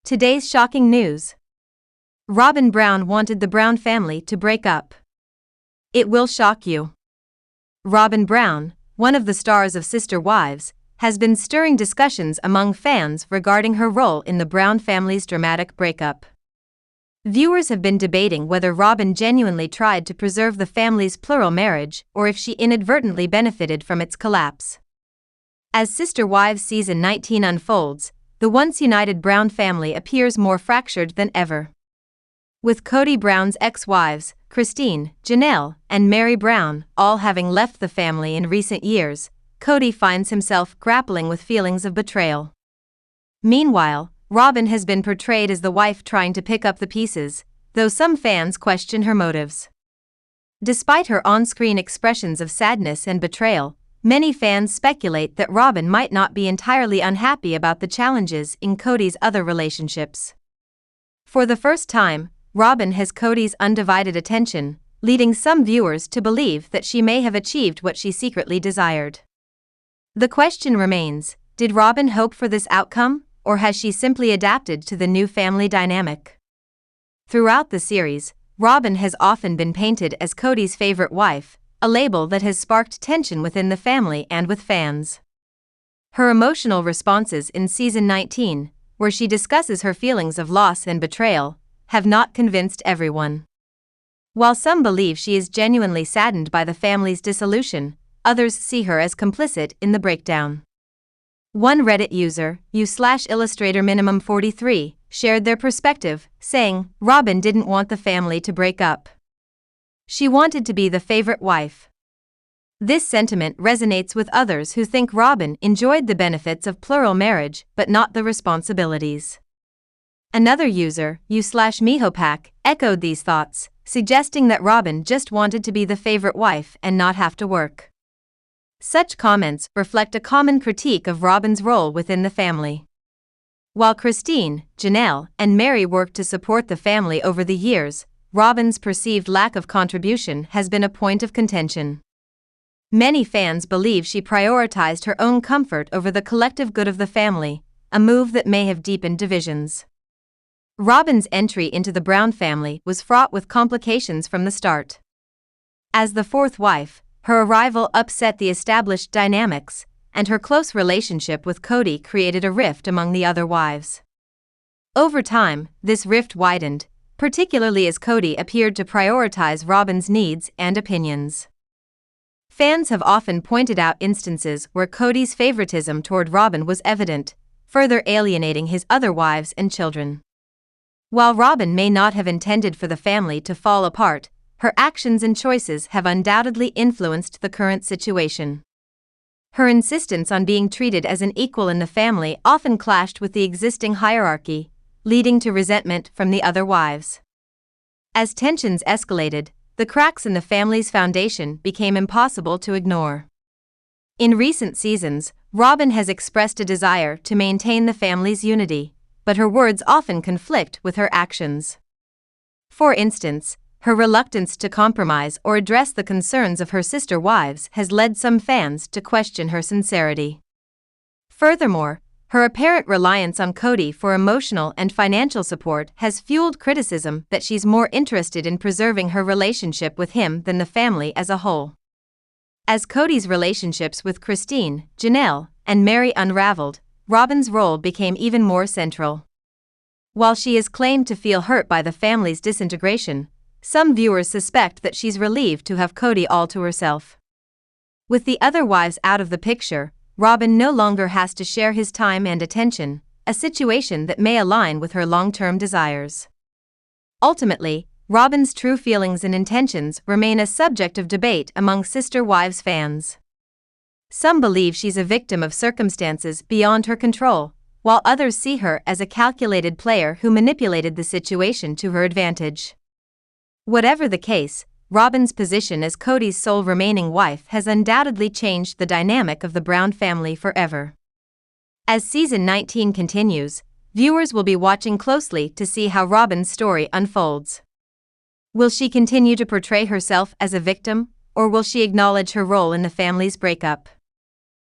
Today's shocking news. Robyn Brown wanted the Brown family to break up. It will shock you. Robyn Brown, one of the stars of Sister Wives, has been stirring discussions among fans regarding her role in the Brown family's dramatic breakup. Viewers have been debating whether Robyn genuinely tried to preserve the family's plural marriage or if she inadvertently benefited from its collapse. As Sister Wives Season 19 unfolds, the once united Brown family appears more fractured than ever. With Kody Brown's ex-wives, Christine, Janelle, and Meri Brown, all having left the family in recent years, Kody finds himself grappling with feelings of betrayal. Meanwhile, Robyn has been portrayed as the wife trying to pick up the pieces, though some fans question her motives. Despite her on-screen expressions of sadness and betrayal, many fans speculate that Robyn might not be entirely unhappy about the challenges in Kody's other relationships. For the first time, Robyn has Kody's undivided attention, leading some viewers to believe that she may have achieved what she secretly desired. The question remains, did Robyn hope for this outcome, or has she simply adapted to the new family dynamic? Throughout the series, Robyn has often been painted as Kody's favorite wife, a label that has sparked tension within the family and with fans. Her emotional responses in Season 19, where she discusses her feelings of loss and betrayal, have not convinced everyone. While some believe she is genuinely saddened by the family's dissolution, others see her as complicit in the breakdown. One Reddit user, u/illustrator_minimum43, shared their perspective, saying, "Robyn didn't want the family to break up. She wanted to be the favorite wife." This sentiment resonates with others who think Robyn enjoyed the benefits of plural marriage but not the responsibilities. Another user, u/mihopak, echoed these thoughts, suggesting that Robyn just wanted to be the favorite wife and not have to work. Such comments reflect a common critique of Robyn's role within the family. While Christine, Janelle, and Meri worked to support the family over the years, Robyn's perceived lack of contribution has been a point of contention. Many fans believe she prioritized her own comfort over the collective good of the family, a move that may have deepened divisions. Robyn's entry into the Brown family was fraught with complications from the start. As the fourth wife, her arrival upset the established dynamics, and her close relationship with Kody created a rift among the other wives. Over time, this rift widened, particularly as Kody appeared to prioritize Robyn's needs and opinions. Fans have often pointed out instances where Kody's favoritism toward Robyn was evident, further alienating his other wives and children. While Robyn may not have intended for the family to fall apart, her actions and choices have undoubtedly influenced the current situation. Her insistence on being treated as an equal in the family often clashed with the existing hierarchy, leading to resentment from the other wives. As tensions escalated, the cracks in the family's foundation became impossible to ignore. In recent seasons, Robyn has expressed a desire to maintain the family's unity, but her words often conflict with her actions. For instance, her reluctance to compromise or address the concerns of her sister wives has led some fans to question her sincerity. Furthermore, her apparent reliance on Kody for emotional and financial support has fueled criticism that she's more interested in preserving her relationship with him than the family as a whole. As Kody's relationships with Christine, Janelle, and Meri unraveled, Robyn's role became even more central. While she has claimed to feel hurt by the family's disintegration, some viewers suspect that she's relieved to have Kody all to herself. With the other wives out of the picture, Robyn no longer has to share his time and attention, a situation that may align with her long-term desires. Ultimately, Robyn's true feelings and intentions remain a subject of debate among Sister Wives fans. Some believe she's a victim of circumstances beyond her control, while others see her as a calculated player who manipulated the situation to her advantage. Whatever the case, Robyn's position as Kody's sole remaining wife has undoubtedly changed the dynamic of the Brown family forever. As Season 19 continues, viewers will be watching closely to see how Robyn's story unfolds. Will she continue to portray herself as a victim, or will she acknowledge her role in the family's breakup?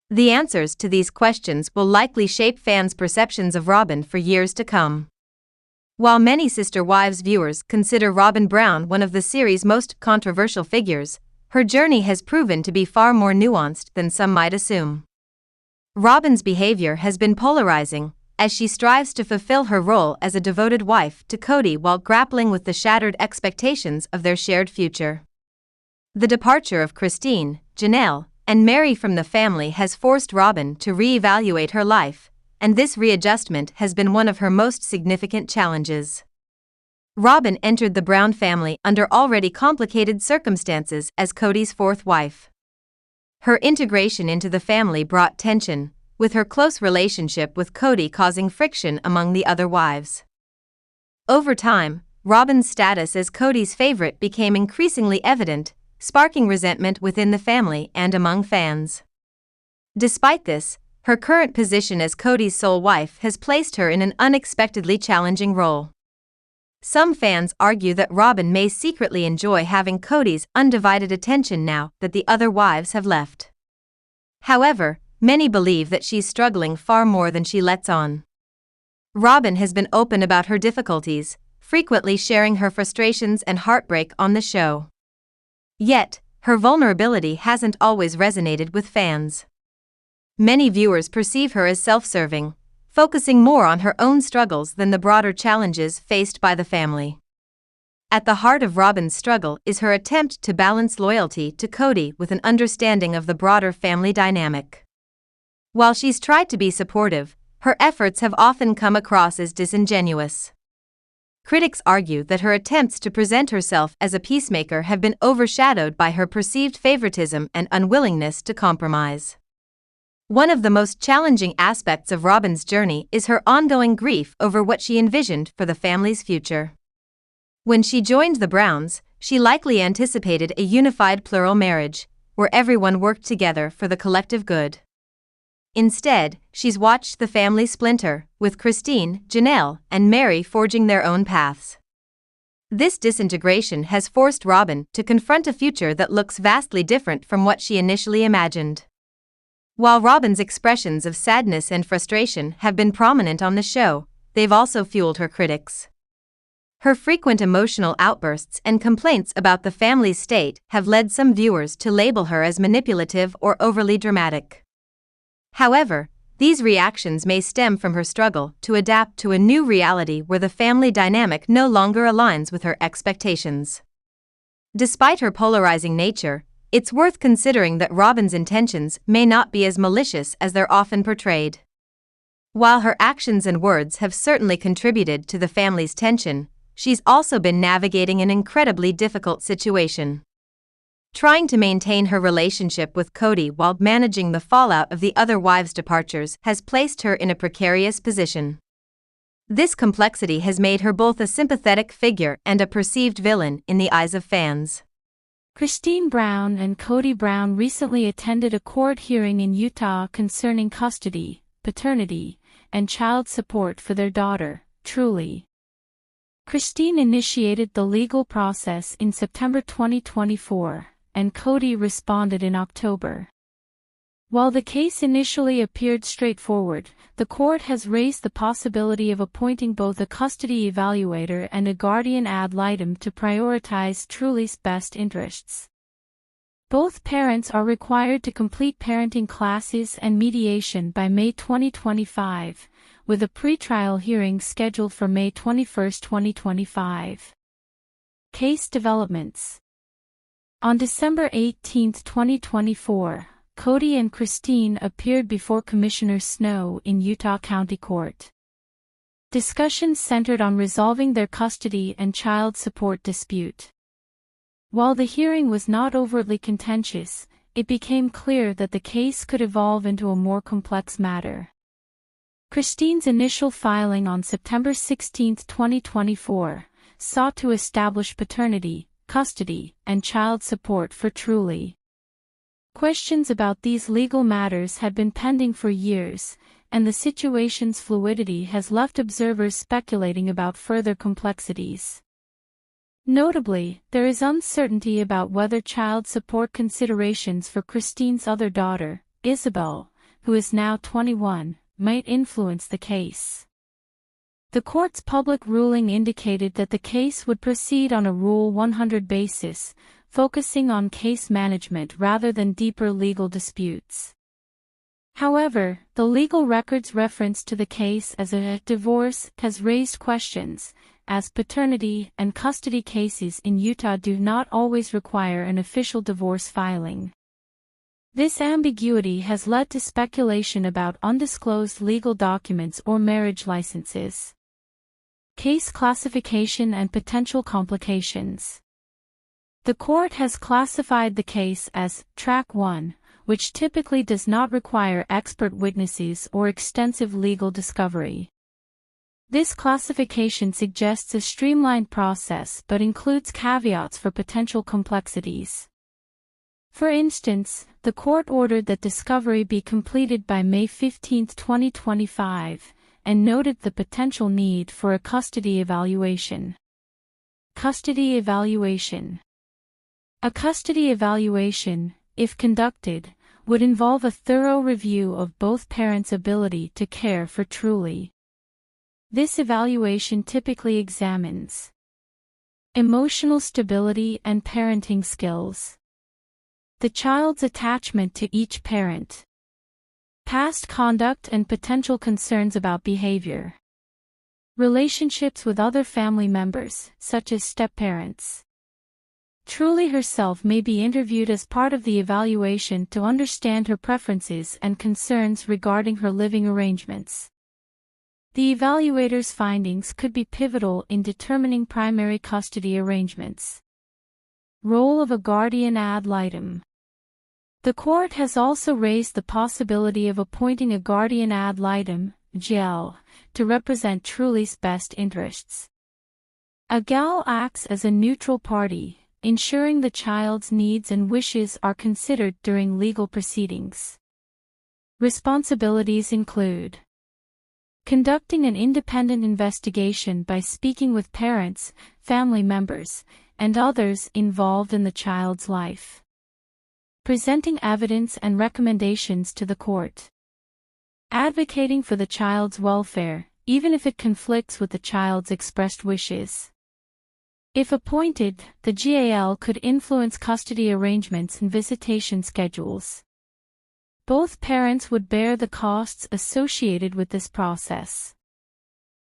The answers to these questions will likely shape fans' perceptions of Robyn for years to come. While many Sister Wives viewers consider Robyn Brown one of the series' most controversial figures, her journey has proven to be far more nuanced than some might assume. Robyn's behavior has been polarizing, as she strives to fulfill her role as a devoted wife to Kody while grappling with the shattered expectations of their shared future. The departure of Christine, Janelle, and Meri from the family has forced Robyn to re-evaluate her life, and this readjustment has been one of her most significant challenges. Robyn entered the Brown family under already complicated circumstances as Kody's fourth wife. Her integration into the family brought tension, with her close relationship with Kody causing friction among the other wives. Over time, Robyn's status as Kody's favorite became increasingly evident, sparking resentment within the family and among fans. Despite this, her current position as Kody's sole wife has placed her in an unexpectedly challenging role. Some fans argue that Robyn may secretly enjoy having Kody's undivided attention now that the other wives have left. However, many believe that she's struggling far more than she lets on. Robyn has been open about her difficulties, frequently sharing her frustrations and heartbreak on the show. Yet, her vulnerability hasn't always resonated with fans. Many viewers perceive her as self-serving, focusing more on her own struggles than the broader challenges faced by the family. At the heart of Robyn's struggle is her attempt to balance loyalty to Kody with an understanding of the broader family dynamic. While she's tried to be supportive, her efforts have often come across as disingenuous. Critics argue that her attempts to present herself as a peacemaker have been overshadowed by her perceived favoritism and unwillingness to compromise. One of the most challenging aspects of Robyn's journey is her ongoing grief over what she envisioned for the family's future. When she joined the Browns, she likely anticipated a unified plural marriage, where everyone worked together for the collective good. Instead, she's watched the family splinter, with Christine, Janelle, and Meri forging their own paths. This disintegration has forced Robyn to confront a future that looks vastly different from what she initially imagined. While Robyn's expressions of sadness and frustration have been prominent on the show, they've also fueled her critics. Her frequent emotional outbursts and complaints about the family's state have led some viewers to label her as manipulative or overly dramatic. However, these reactions may stem from her struggle to adapt to a new reality where the family dynamic no longer aligns with her expectations. Despite her polarizing nature, it's worth considering that Robyn's intentions may not be as malicious as they're often portrayed. While her actions and words have certainly contributed to the family's tension, she's also been navigating an incredibly difficult situation. Trying to maintain her relationship with Kody while managing the fallout of the other wives' departures has placed her in a precarious position. This complexity has made her both a sympathetic figure and a perceived villain in the eyes of fans. Christine Brown and Kody Brown recently attended a court hearing in Utah concerning custody, paternity, and child support for their daughter, Truly. Christine initiated the legal process in September 2024, and Kody responded in October. While the case initially appeared straightforward, the court has raised the possibility of appointing both a custody evaluator and a guardian ad litem to prioritize Truly's best interests. Both parents are required to complete parenting classes and mediation by May 2025, with a pretrial hearing scheduled for May 21, 2025. Case developments. On December 18, 2024, Kody and Christine appeared before Commissioner Snow in Utah County Court. Discussions centered on resolving their custody and child support dispute. While the hearing was not overtly contentious, it became clear that the case could evolve into a more complex matter. Christine's initial filing on September 16, 2024, sought to establish paternity, custody, and child support for Truly. Questions about these legal matters had been pending for years, and the situation's fluidity has left observers speculating about further complexities. Notably, there is uncertainty about whether child support considerations for Christine's other daughter, Isabel, who is now 21, might influence the case. The court's public ruling indicated that the case would proceed on a Rule 100 basis, focusing on case management rather than deeper legal disputes. However, the legal record's reference to the case as a divorce has raised questions, as paternity and custody cases in Utah do not always require an official divorce filing. This ambiguity has led to speculation about undisclosed legal documents or marriage licenses. Case classification and potential complications. The court has classified the case as Track 1, which typically does not require expert witnesses or extensive legal discovery. This classification suggests a streamlined process but includes caveats for potential complexities. For instance, the court ordered that discovery be completed by May 15, 2025, and noted the potential need for a custody evaluation. Custody evaluation. A custody evaluation, if conducted, would involve a thorough review of both parents' ability to care for Truly. This evaluation typically examines emotional stability and parenting skills, the child's attachment to each parent, past conduct and potential concerns about behavior, relationships with other family members, such as step-parents. Truly herself may be interviewed as part of the evaluation to understand her preferences and concerns regarding her living arrangements. The evaluator's findings could be pivotal in determining primary custody arrangements. Role of a guardian ad litem. The court has also raised the possibility of appointing a guardian ad litem, GL, to represent Truly's best interests. A GAL acts as a neutral party, ensuring the child's needs and wishes are considered during legal proceedings. Responsibilities include conducting an independent investigation by speaking with parents, family members, and others involved in the child's life. Presenting evidence and recommendations to the court. Advocating for the child's welfare, even if it conflicts with the child's expressed wishes. If appointed, the GAL could influence custody arrangements and visitation schedules. Both parents would bear the costs associated with this process.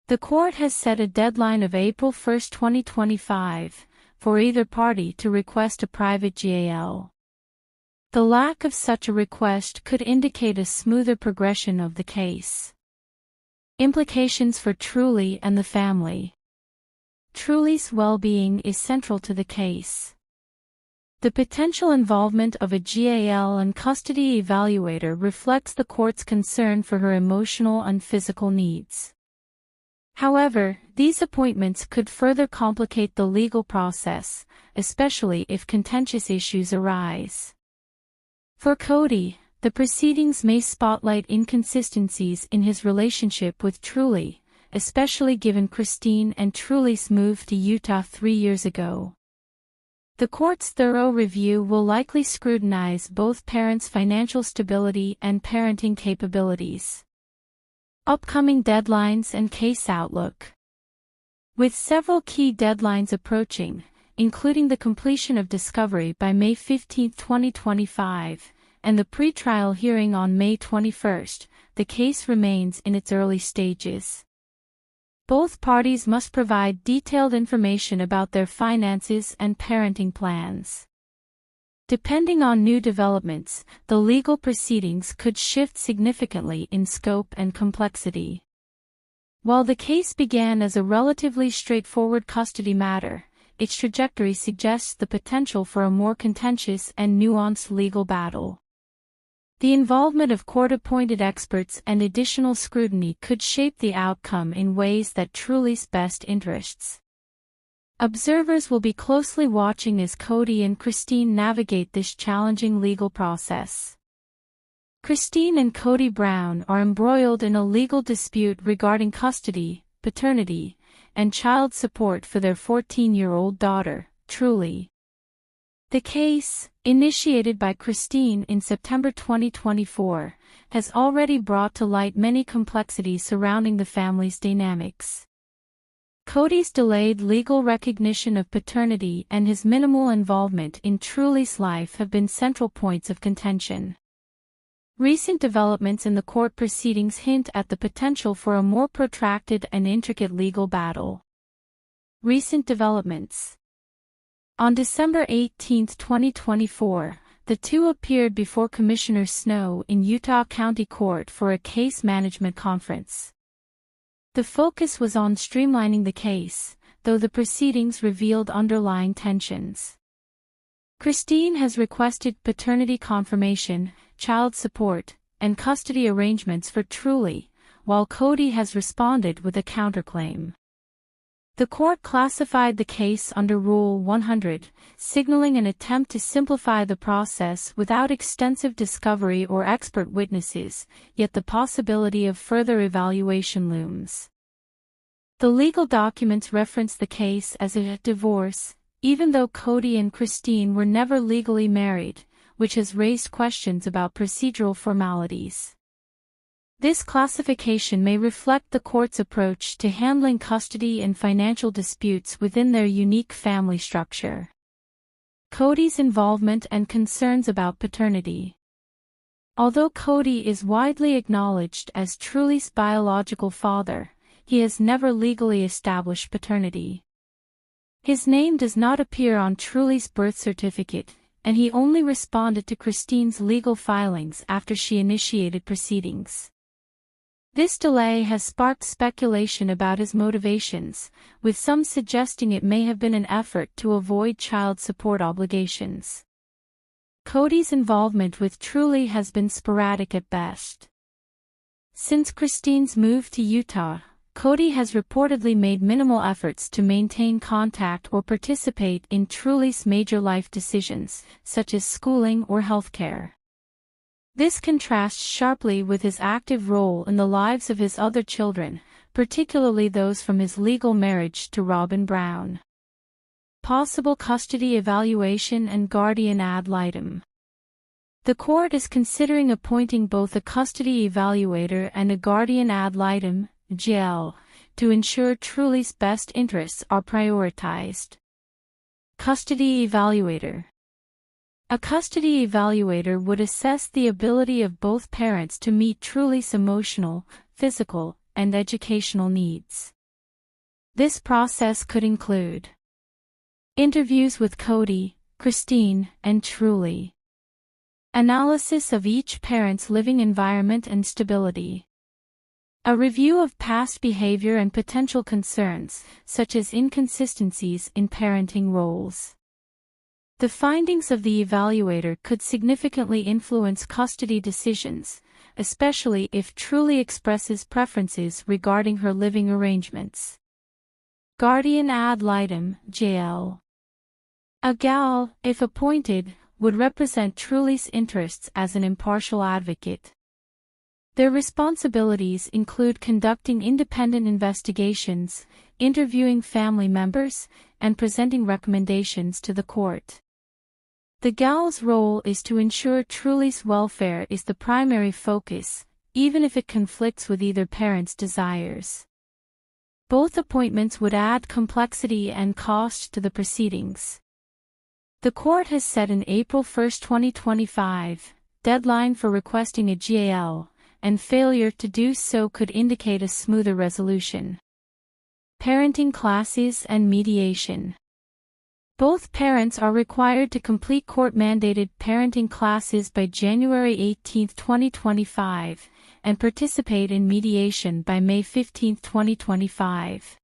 The court has set a deadline of April 1, 2025, for either party to request a private GAL. The lack of such a request could indicate a smoother progression of the case. Implications for Truly and the family. Truly's well-being is central to the case. The potential involvement of a GAL and custody evaluator reflects the court's concern for her emotional and physical needs. However, these appointments could further complicate the legal process, especially if contentious issues arise. For Kody, the proceedings may spotlight inconsistencies in his relationship with Truly, especially given Christine and Truly's move to Utah 3 years ago. The court's thorough review will likely scrutinize both parents' financial stability and parenting capabilities. Upcoming deadlines and case outlook. With several key deadlines approaching, including the completion of discovery by May 15, 2025, and the pretrial hearing on May 21, the case remains in its early stages. Both parties must provide detailed information about their finances and parenting plans. Depending on new developments, the legal proceedings could shift significantly in scope and complexity. While the case began as a relatively straightforward custody matter, its trajectory suggests the potential for a more contentious and nuanced legal battle. The involvement of court-appointed experts and additional scrutiny could shape the outcome in ways that Truly's best interests. Observers will be closely watching as Kody and Christine navigate this challenging legal process. Christine and Kody Brown are embroiled in a legal dispute regarding custody, paternity, and child support for their 14-year-old daughter, Truly. The case, initiated by Christine in September 2024, has already brought to light many complexities surrounding the family's dynamics. Kody's delayed legal recognition of paternity and his minimal involvement in Truly's life have been central points of contention. Recent developments in the court proceedings hint at the potential for a more protracted and intricate legal battle. Recent developments. On December 18, 2024, the two appeared before Commissioner Snow in Utah County Court for a case management conference. The focus was on streamlining the case, though the proceedings revealed underlying tensions. Christine has requested paternity confirmation, child support, and custody arrangements for Truly, while Kody has responded with a counterclaim. The court classified the case under Rule 100, signaling an attempt to simplify the process without extensive discovery or expert witnesses, yet the possibility of further evaluation looms. The legal documents reference the case as a divorce, even though Kody and Christine were never legally married, which has raised questions about procedural formalities. This classification may reflect the court's approach to handling custody and financial disputes within their unique family structure. Kody's involvement and concerns about paternity. Although Kody is widely acknowledged as Truly's biological father, he has never legally established paternity. His name does not appear on Truly's birth certificate, and he only responded to Christine's legal filings after she initiated proceedings. This delay has sparked speculation about his motivations, with some suggesting it may have been an effort to avoid child support obligations. Kody's involvement with Truly has been sporadic at best. Since Christine's move to Utah, Kody has reportedly made minimal efforts to maintain contact or participate in Truly's major life decisions, such as schooling or healthcare. This contrasts sharply with his active role in the lives of his other children, particularly those from his legal marriage to Robyn Brown. Possible custody evaluation and guardian ad litem. The court is considering appointing both a custody evaluator and a guardian ad litem, GL, to ensure Truly's best interests are prioritized. Custody evaluator. A custody evaluator would assess the ability of both parents to meet Truly's emotional, physical, and educational needs. This process could include interviews with Kody, Christine, and Truly. Analysis of each parent's living environment and stability. A review of past behavior and potential concerns, such as inconsistencies in parenting roles. The findings of the evaluator could significantly influence custody decisions, especially if Truly expresses preferences regarding her living arrangements. Guardian ad litem, JL. A GAL, if appointed, would represent Truly's interests as an impartial advocate. Their responsibilities include conducting independent investigations, interviewing family members, and presenting recommendations to the court. The GAL's role is to ensure Truly's welfare is the primary focus, even if it conflicts with either parent's desires. Both appointments would add complexity and cost to the proceedings. The court has set an April 1, 2025, deadline for requesting a GAL, and failure to do so could indicate a smoother resolution. Parenting classes and mediation. Both parents are required to complete court-mandated parenting classes by January 18, 2025, and participate in mediation by May 15, 2025.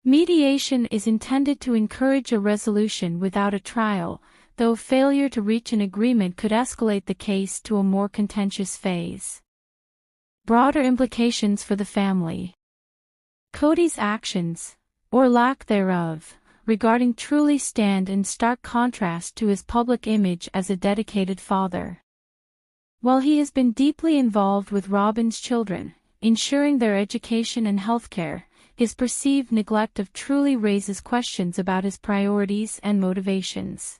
Mediation is intended to encourage a resolution without a trial, though failure to reach an agreement could escalate the case to a more contentious phase. Broader implications for the family. Kody's actions, or lack thereof, regarding Truly stand in stark contrast to his public image as a dedicated father. While he has been deeply involved with Robyn's children, ensuring their education and healthcare, his perceived neglect of Truly raises questions about his priorities and motivations.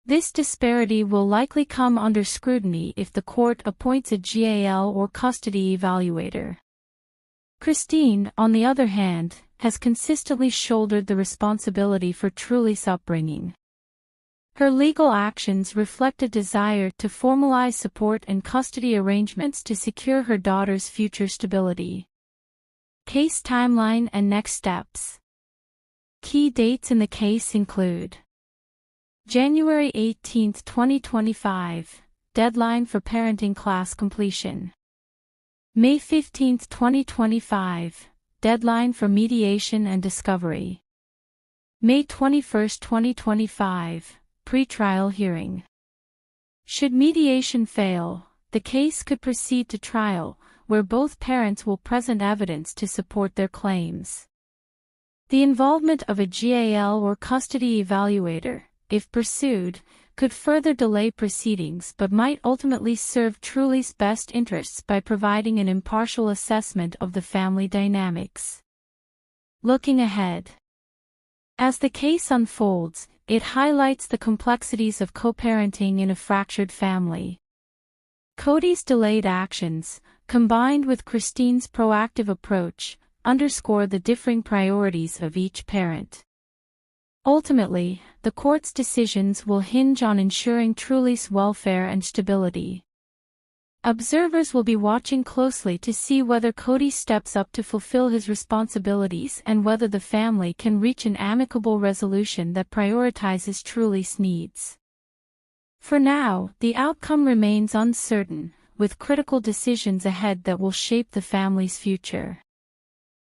This disparity will likely come under scrutiny if the court appoints a GAL or custody evaluator. Christine, on the other hand, has consistently shouldered the responsibility for Truly's upbringing. Her legal actions reflect a desire to formalize support and custody arrangements to secure her daughter's future stability. Case timeline and next steps. Key dates in the case include January 18, 2025, deadline for parenting class completion. May 15, 2025, deadline for mediation and discovery. May 21, 2025, pretrial hearing. Should mediation fail, the case could proceed to trial, where both parents will present evidence to support their claims. The involvement of a GAL or custody evaluator, if pursued, could further delay proceedings but might ultimately serve Truly's best interests by providing an impartial assessment of the family dynamics. Looking ahead. As the case unfolds, it highlights the complexities of co-parenting in a fractured family. Kody's delayed actions, combined with Christine's proactive approach, underscore the differing priorities of each parent. Ultimately, the court's decisions will hinge on ensuring Truly's welfare and stability. Observers will be watching closely to see whether Kody steps up to fulfill his responsibilities and whether the family can reach an amicable resolution that prioritizes Truly's needs. For now, the outcome remains uncertain, with critical decisions ahead that will shape the family's future.